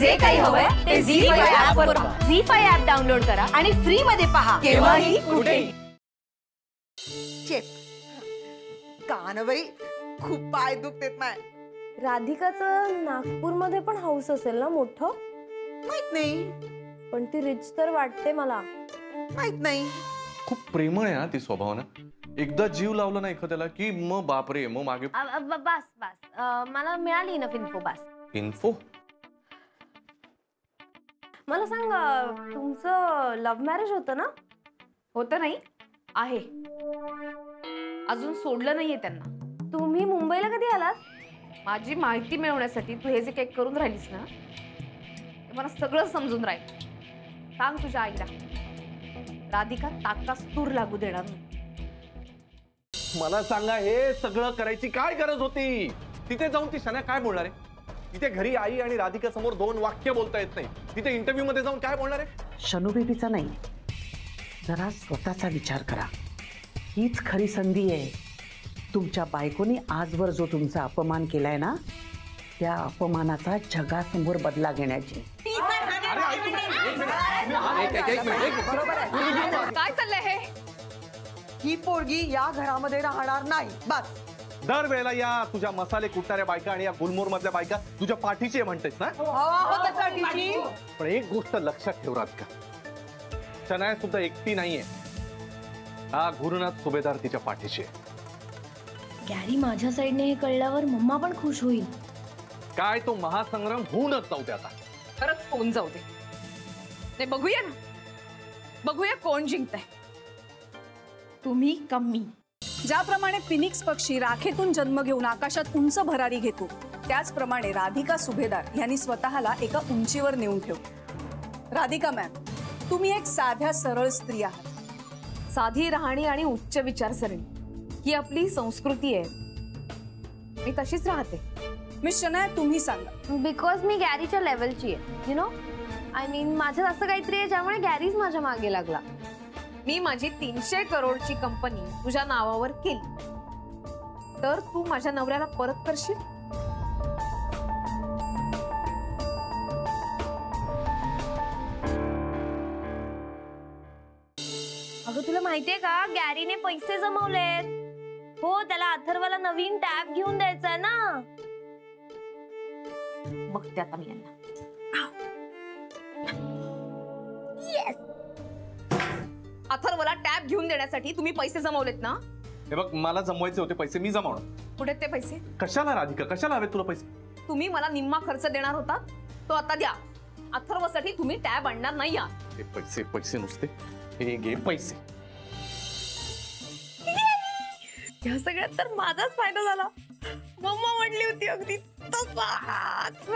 जे काही हवंय ते झी5 ऍप वर पहा. झी5 ऍप डाउनलोड करा आणि फ्री मध्ये पहा केव्हाही कुठेही. कानबाई खूप पाय दुखतेत माय. राधिकाचं नागपूरमध्ये पण हाऊस असेल ना मोठं? माहित नाही. पण ती रिच तर वाटते मला. माहित नाही. खूप प्रेमळ आहे ती स्वभावानं. एकदा जीव लावला ना एखाद्याला की मग बापरे मग मागे. बस बस मला मिळाली ना इन्फो. बस इन्फो. मला सांग तुमचं लव्ह मॅरेज होतं ना? होतं नाही आहे, अजून सोडलं नाहीये त्यांना. तुम्ही मुंबईला कधी आलात? माझी माहिती मिळवण्यासाठी तू हे जे काही करून राहिलीस ना ते मला सगळं समजून राहील. सांग तुझ्या आईला राधिका ताकास तूर लागू देणार नाही. मला सांगा हे सगळं करायची काय गरज होती? तिथे जाऊन ती शना काय बोलणार आहे? तिथे घरी आई आणि राधिका समोर दोन वाक्य बोलता येत नाही. तिथे इंटरव्ह्यू मध्ये जाऊन काय बोलणार आहे? शनू बेबीचा नाही, जरा स्वतःचा विचार करा. हीच खरी संधी आहे. तुमच्या बायकोनी आजवर जो तुमचा अपमान केलाय ना त्या अपमानाचा जगासमोर बदला घेण्याची. काय चाललंय हे? ही पोरगी या घरामध्ये राहणार नाही. बस. दर वेळेला या तुझ्या मसाले कुटणाऱ्या बायका आणि या गुलमोर मधल्या बायका तुझ्या पाठीची म्हणतेस ना? पण एक गोष्ट लक्षात ठेव राधिका, शनाया सुद्धा एकटी नाहीये. हा गुरुनाथ सुभेदार तिच्या पाठीशी आहे. गॅरी माझ्या साईडने हे कळल्यावर मम्मा पण खुश होईल. काय तो महासंग्राम होऊनच जाऊ दे आता. खरंच होऊन जाऊ दे. ते बघूया ना, बघूया कोण जिंकतंय, तुम्ही का मी. ज्याप्रमाणे फिनिक्स पक्षी राखेतून जन्म घेऊन आकाशात उंच भरारी घेतो त्याचप्रमाणे राधिका सुभेदार यांनी स्वतःला एका उंचीवर नेऊन ठेवलं. राधिका मॅम, तुम्ही एक साध्या सरळ स्त्री आहात. साधी राहणी आणि उच्च विचारसरणी ही आपली संस्कृती आहे. मी तशीच राहते. मिस शनाया, तुम्ही सांगा. बिकॉज मी गॅरीच्या लेवलची आहे. यु नो, आय मीन माझ्यात असं काहीतरी आहे ज्यामुळे गॅरीच माझ्या मागे लागला. मी माझी 300 करोडची कंपनी तुझ्या नावावर केली तर तू माझ्या नवऱ्याला परत करशील? अगं तुला माहितीये का गॅरीने पैसे जमवलेत. हो, त्याला अथर्वला नवीन टॅब घेऊन द्यायचा ना. बघते आता मी यांना. अथर्वला टॅब घेऊन देण्यासाठी तुम्ही पैसे जमवलेत ना? हे बघ, मला जमवायचे होते पैसे, मी जमवणार. कुठे ते पैसे? कशाला राधिका, कशाला हवे तुला पैसे? तुम्ही मला निम्मा खर्च देणार होता तो आता द्या. अथर्वसाठी तुम्ही टॅब आणणार नाही आहात. हे पैसे पैसे नुसते हे घे पैसे. या सगळ्यात तर माझाच फायदा झाला. मम्मा म्हटली होती अगदी तसाच.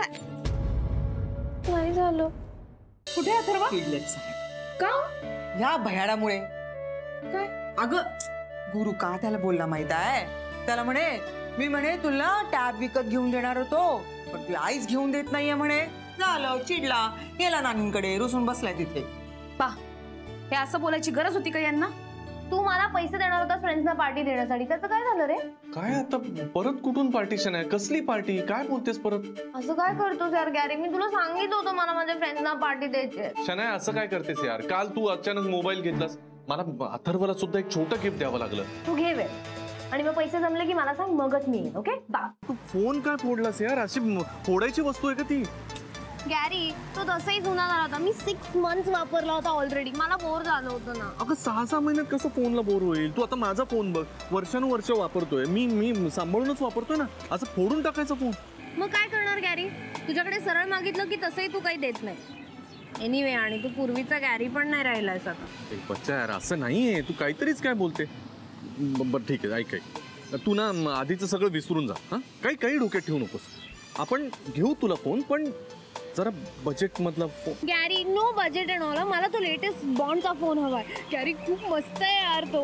नाही झालं. कुठे अथर्व? का? या भयाडामुळे. काय? अगं गुरु का त्याला बोलला माहित आहे? त्याला मी म्हणे तुला टॅब विकत घेऊन देणार होतो पण तू आईच घेऊन देत नाहीये म्हणे. झालं, चिडला, गेला नानींकडे, रुसून बसलाय तिथे. पा, हे असं बोलायची गरज होती का यांना? तू मला पैसे देणार होता फ्रेंड्सना पार्टी देण्यासाठी, त्याचं काय झालं रे? काय आता परत कुठून पार्टीशन आहे? कसली पार्टी? काय बोलतेस परत? असं काय करतोस यार गॅरी? मी तुला सांगितलं होतं मला माझ्या फ्रेंड्सना पार्टी द्यायची. शनाया असं काय करतेस यार? काल तू अचानक मोबाईल घेतलास. मला अथर्वला सुद्धा एक छोटं गिफ्ट द्यावं लागलं. तू घे वेळ आणि मग पैसे जमले की मला सांग, मगच मी येईन. Okay bye. तू फोन काय फोडलास यार? अशी फोडायची वस्तू आहे का ती? गॅरी तो तसंही जुना झाला होता. मी 6 months वापरला होता ऑलरेडी. मला बोर झालं होतं ना. अगं 6 महिन्यात कसं फोनला बोर होईल? तू आता माझा फोन बघ, वर्षानुवर्ष वापरतोय मी सांभाळूनच वापरतोय ना. असं फोडून टाकायचा फोन? मग काय करणार गॅरी? तुझ्याकडे सरळ मागितलं की तसंही तू काही देत नाही. एनिवे, आणि तू पूर्वीचा गॅरी पण नाही राहिलायस आता. बच्चा यार असं नाहीये, तू काहीतरीच काय बोलते. बरं ठीक आहे, ऐक तू ना आधीचं सगळं विसरून जा. हा, काही डोक्यात ठेवू नकोस. आपण घेऊ तुला फोन, पण जरा बजेट मधला phone. Gary no budget and all. मला तो लेटेस्ट बॉन्डचा फोन हवाय. गॅरी खूप मस्त आहे यार तो.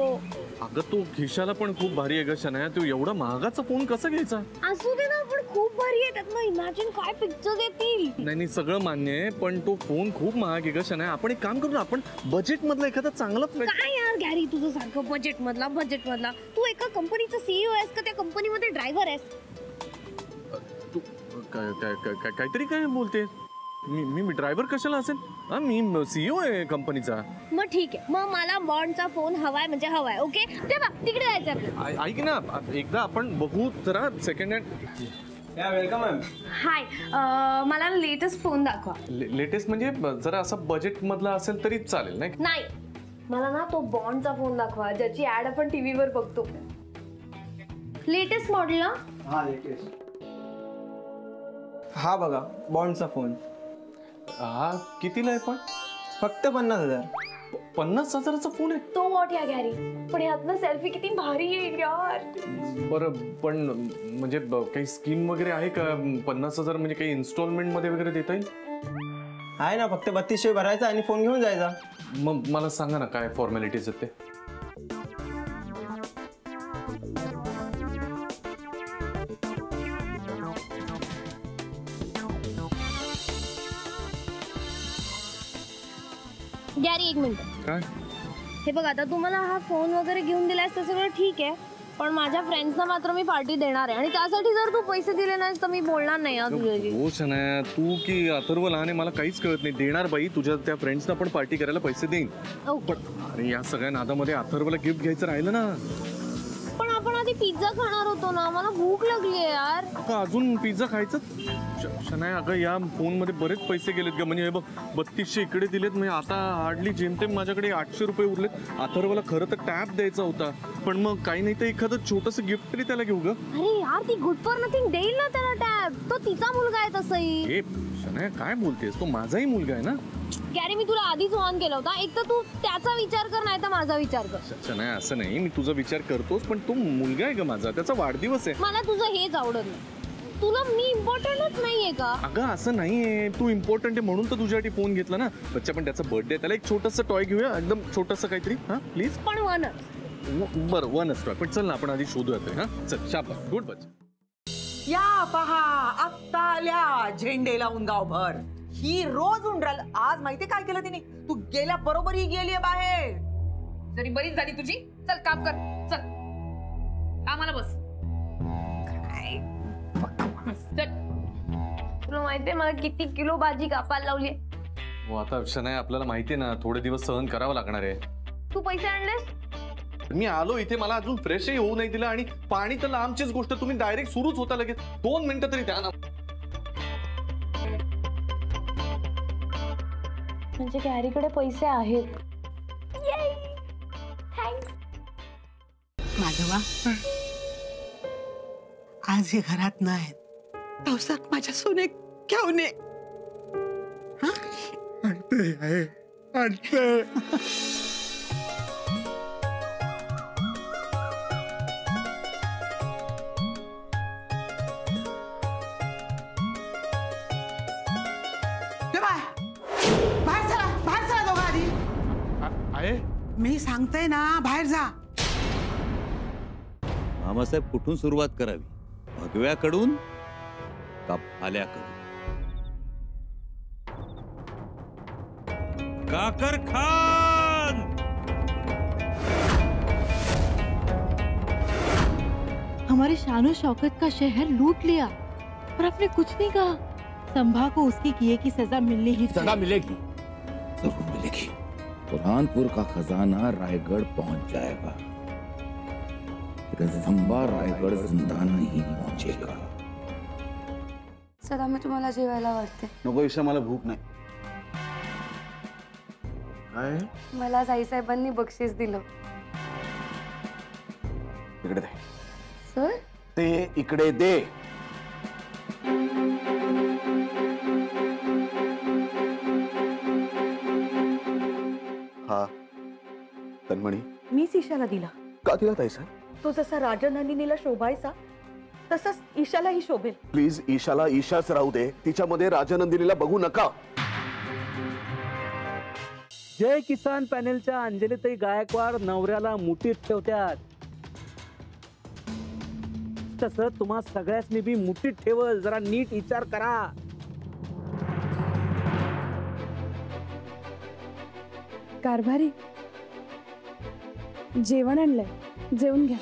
अगं तो खिशाला पण खूप भारी आहे ग शनाया. तू एवढा महागाचा फोन कसा घ्यायचा? असू दे ना, पण खूप भारी आहे. त्यात मग इमॅजिन काय पिक्चर्स येतील. नाही सगळं मान्य आहे, पण तो फोन खूप महाग आहे ग शनाया. आपण एक काम करू ना, आपण बजेट मधला एखादा चांगला. काय यार गॅरी तुझं सारखं बजेट मधला. तू एका कंपनीचा सीईओ आहेस का त्या कंपनीमध्ये ड्रायव्हर आहेस? तू काहीतरी काय बोलते? मी ड्रायव्हर कशाला असेल? हा, मी सीईओ आहे कंपनीचा. मग ठीक आहे, मग मला बॉन्डचा फोन हवाय म्हणजे हवाय. ओके तेव्हा तिकडे जायचं आपलं. ऐक ना, एकदा आपण बघू जरा second hand. Welcome ma'am. Hi, मला लेटेस्ट फोन दाखवा. लेटेस्ट म्हणजे जरा असं बजेट मधला असेल तरी चालेल नाही? नाही, मला ना तो बॉन्डचा फोन दाखवा ज्याची ऍड आपण टीव्हीवर बघतो. लेटेस्ट मॉडेल ना? हा लेटेस्ट. हा बघा बॉन्डचा फोन. हा कितीला आहे पण? फक्त 50,000. 50,000चा फोन आहे? तो वॉट या गॅरी, पण यातनं सेल्फी किती भारी येईल यार. बरं, पण म्हणजे काही स्कीम वगैरे आहे का? 50,000 म्हणजे काही इन्स्टॉलमेंट मध्ये वगैरे देता येईल? आहे ना, फक्त 3200 भरायचा आणि फोन घेऊन जायचा. मग मला सांगा ना काय फॉर्मॅलिटीज आहेत ते. गॅरी एक मिनिट. काय? हे बघ, आता तुम्हाला हा फोन वगैरे घेऊन दिलायस तर सगळं ठीक आहे, पण माझ्या फ्रेंड्सना मात्र मी पार्टी देणार आहे आणि त्यासाठी जर तू पैसे दिले नाहीस तर मी बोलणार नाही हा तुझ्याशी. हो शनाया, तू की अथर्व लहान आहे मला काहीच कळत नाही. देणार बाई, तुझ्या त्या फ्रेंड्सना पण पार्टी करायला पैसे देईन. पण अरे या सगळ्या नादामध्ये अथर्वला गिफ्ट घ्यायचं राहिलं ना. पण आपण आधी पिझ्झा खाणार होतो ना, मला भूक लागली आहे यार. का अजून पिझ्झा खायचं? शनाया अगं, या फोन मध्ये बरेच पैसे गेलेत ग. म्हणजे हे बघ, 3200 इकडे दिलेत, म्हणजे आता हार्डली जेमतेम माझ्याकडे 800 रुपये उरलेत. अथर्वला खरं तर टॅब द्यायचा होता, पण मग काही नाही तर एखादं छोटंसं गिफ्ट तरी त्याला घेऊ ग. अरे यार, ती गुड फॉर नथिंग देईल ना त्याला टॅब. तो तिचा मुलगा आहे तसंही. हे शनाया काय बोलतेस, तो माझाही मुलगा आहे ना. गॅरी, मी तुला आधीच ऑन केला होता. एक तर तू त्याचा विचार कर, नाही तर माझा विचार कर. शनाया असं नाही, मी तुझा विचार करतोच, पण तो मुलगा आहे ग माझा, त्याचा वाढदिवस आहे. मला तुझं हेच आवडत नाही. तुला मी इम्पॉर्टंटच नाहीये का? अगं असं नाहीये, तू इम्पॉर्टंट आहे म्हणून तर तुझ्यासाठी फोन घेतला ना. बच्चा पण त्याचा बर्थडे, त्याला एक छोटस टॉय घेऊया, एकदम छोटस काहीतरी. हा प्लीज. पण वनच. बरं, वनच टॉय. पण चल ना आपण आधी शोधूया ते. हा चल, शाबास, गुड बच्चा. या पहा, आत्ता आल्या झेंडे लावून गावभर. ही रोज उंडराल. आज माहिती काय केलं तिने? तू गेल्या बरोबर ही गेलीये बाहेर. जरी बरीच झाली तुझी. चल काम कर, चल कामाला बस. तुला माहितीये मला किती किलो भाजी कापायला लावली? हो आता शनाया, आपल्याला माहितीये ना, थोडे दिवस सहन करावं लागणार आहे. तू पैसे आणलेस? मी आलो इथे, मला अजून फ्रेशही होऊ नाही दिलं, आणि पाणी तर लांबचीच गोष्ट, तुम्ही डायरेक्ट सुरूच होता लगेच. 2 मिनिटं तरी द्या ना. म्हणजे गॅरीकडे पैसे आहेत. माधवा, आज हे घरात नाहीत, पावसात माझ्या सोने घेऊन ये. आणते. बाहेर चला दोघं आधी. आहे मी सांगते ना, बाहेर जा. मामासाहेब, कुठून सुरुवात करावी? भगव्याकडून का भाल्याकडून? काकर खान! हमारे शानो शौकत का शहर लूट लिया और आपने कुछ नहीं कहा. संभा को उसके किए की सजा मिलनी ही सजा मिलेगी, जरूर मिलेगी. बुरहानपुर का खजाना रायगढ़ पहुंच जाएगा, लेकिन संभा रायगढ़ जिंदा नहीं पहुंचेगा. सदा मी तुम्हाला जेवायला वाटते. नको ईशा, मला भूक नाही. काय? मला साईसाहेबांनी बक्षीस दिलं. इकडे दे. सर, ते इकडे दे. हा तन्मणी, मीच ईशाला दिला. का दिला ताई साहेब? तो जसा राजनंदिनीला शोभायचा तसाच ईशालाही शोभेल. प्लीज ईशाला ईशाच राहू दे, तिच्यामध्ये राजनंदिनीला बघू नका. जय किसान पॅनेलच्या अंजलीताई गायकवाड नवऱ्याला मुठीत ठेवत्यात, तसं तुम्हा सगळ्यासनी बी मुठीत ठेवल. जरा नीट विचार करा. कारभारी, जेवण आणलंय, जेवून घ्या.